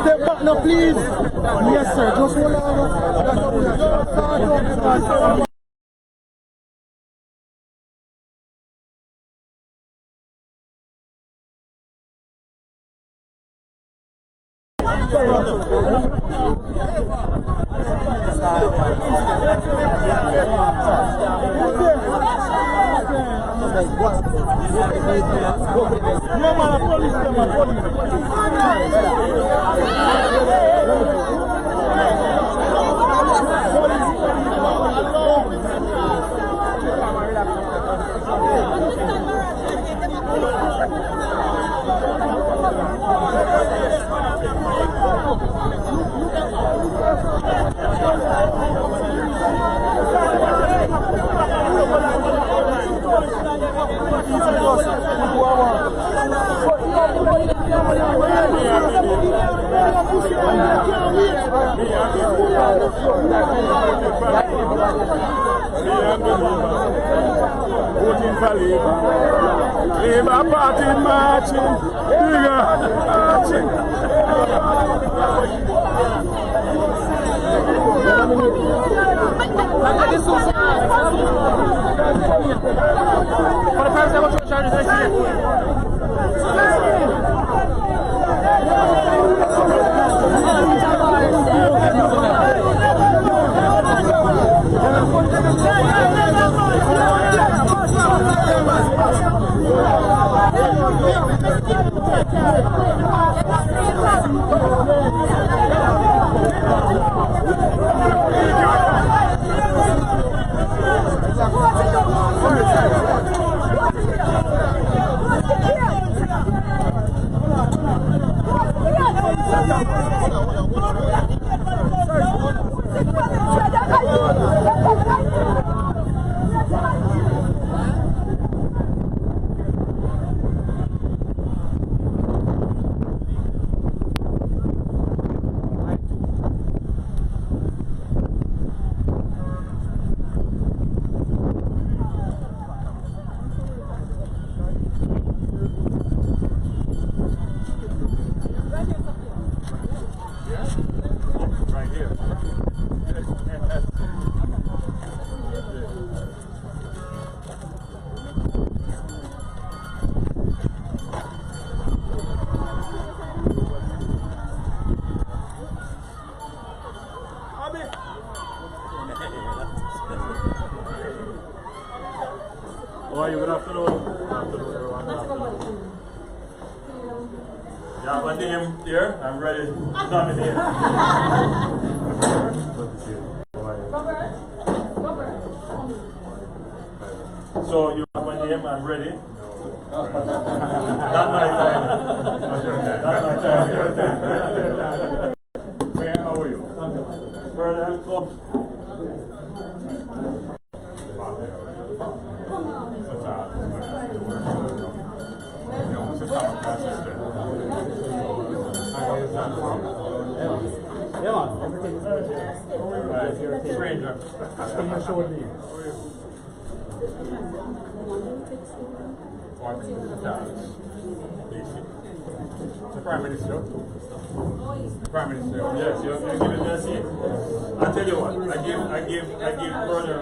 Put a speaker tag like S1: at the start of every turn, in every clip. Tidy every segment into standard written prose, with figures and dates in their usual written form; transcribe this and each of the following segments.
S1: Step back now, please. Yes, sir. Just hold on.
S2: Labour Party marching, marching. For the first time, what charges next Boy, you would have to know. Yeah, my name here. I'm ready to nominate. So you have my name. I'm ready. That's my time. That's my time. Where how are you? Where the hell come?
S1: Yeah, man. Everything is good.
S2: Stranger.
S1: Can you show me?
S2: The Prime Minister. Prime Minister. Yes, you're giving me a seat. I tell you what, I give brother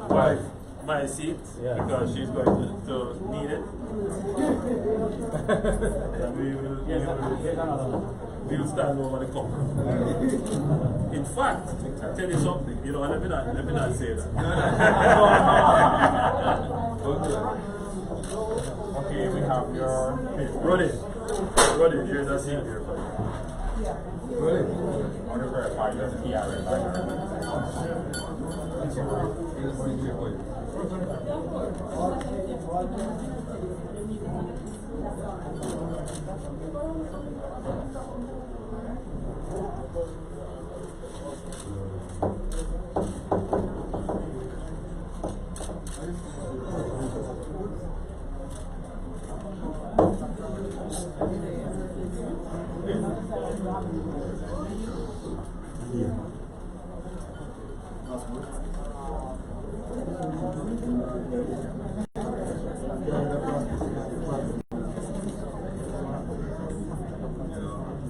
S2: wife my seat because she's going to need it. And we'll stand over the cup. In fact, I'll tell you something, you know, let me not say that. Okay, we have your Roddy, here's a seat here for you. Roddy. I'm going to verify your TRS.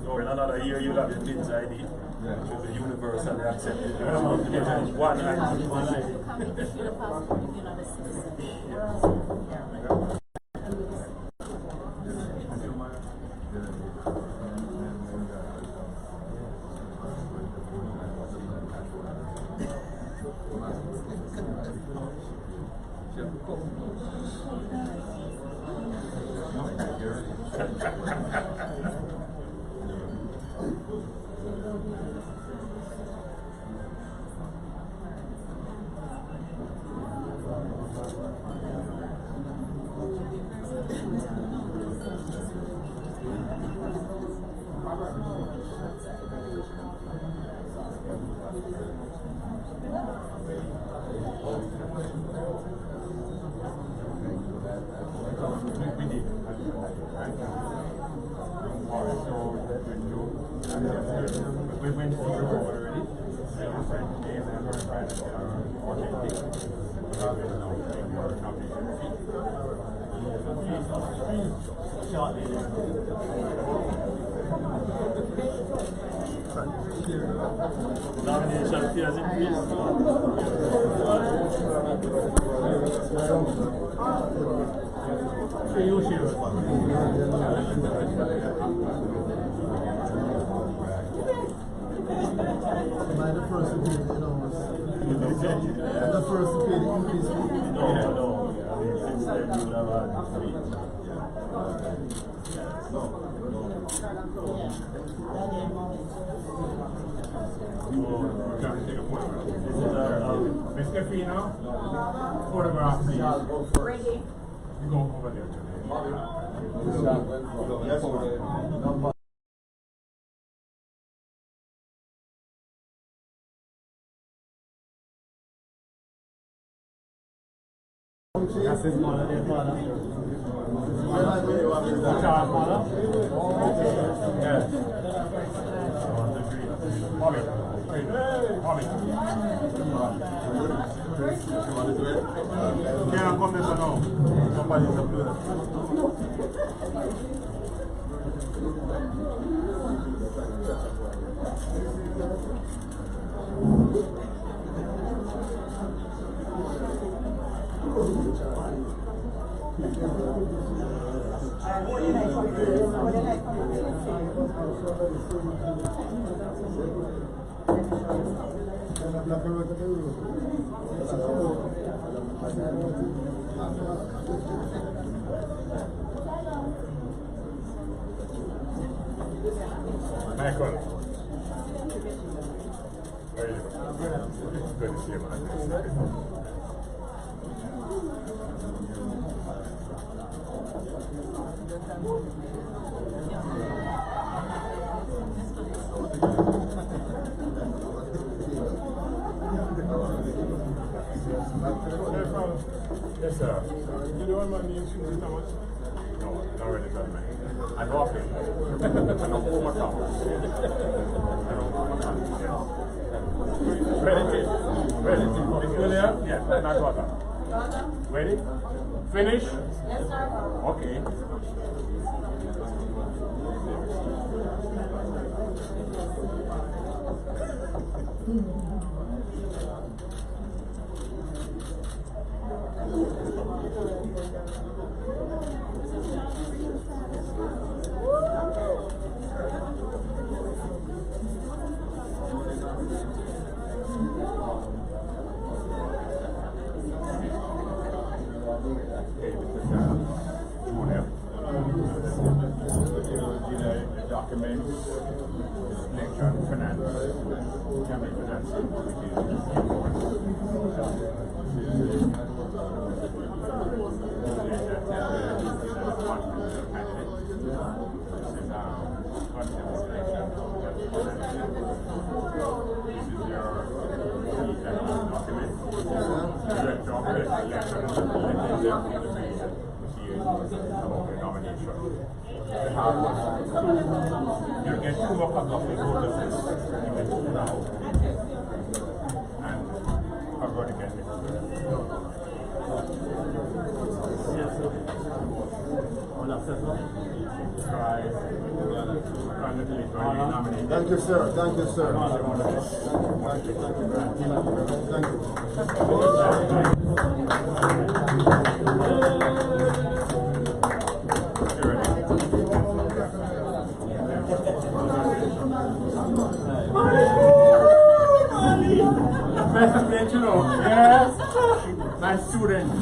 S2: So in another year you'll have your kids ID, which is a universally accepted. One ID. Nomination fee has increased.
S1: By the first appeal, you know, the first appeal increase.
S2: No. Since then you would have had three.
S3: Mr. Fino, photograph please.
S4: Ready?
S3: You go over there today.
S1: That's his mother, their father.
S3: Child mother? Yes. Bobby. Bobby. Can't come this now. Somebody's up there. Michael. How are you? Good to see you, man. Yes, sir. You know what my name is? No, not really done, man. I'm walking. I don't pull my car. Ready? Ready? You still there? Yeah, not got that. Ready? Finish? Yes, sir. Okay. Documents, election, finance, cabinet finance, you get 2 more cups of the voters list. You get 2 now. And forgot again.
S1: Thank you, sir. Thank you, sir. Thank you. Thank
S3: Yes, my student.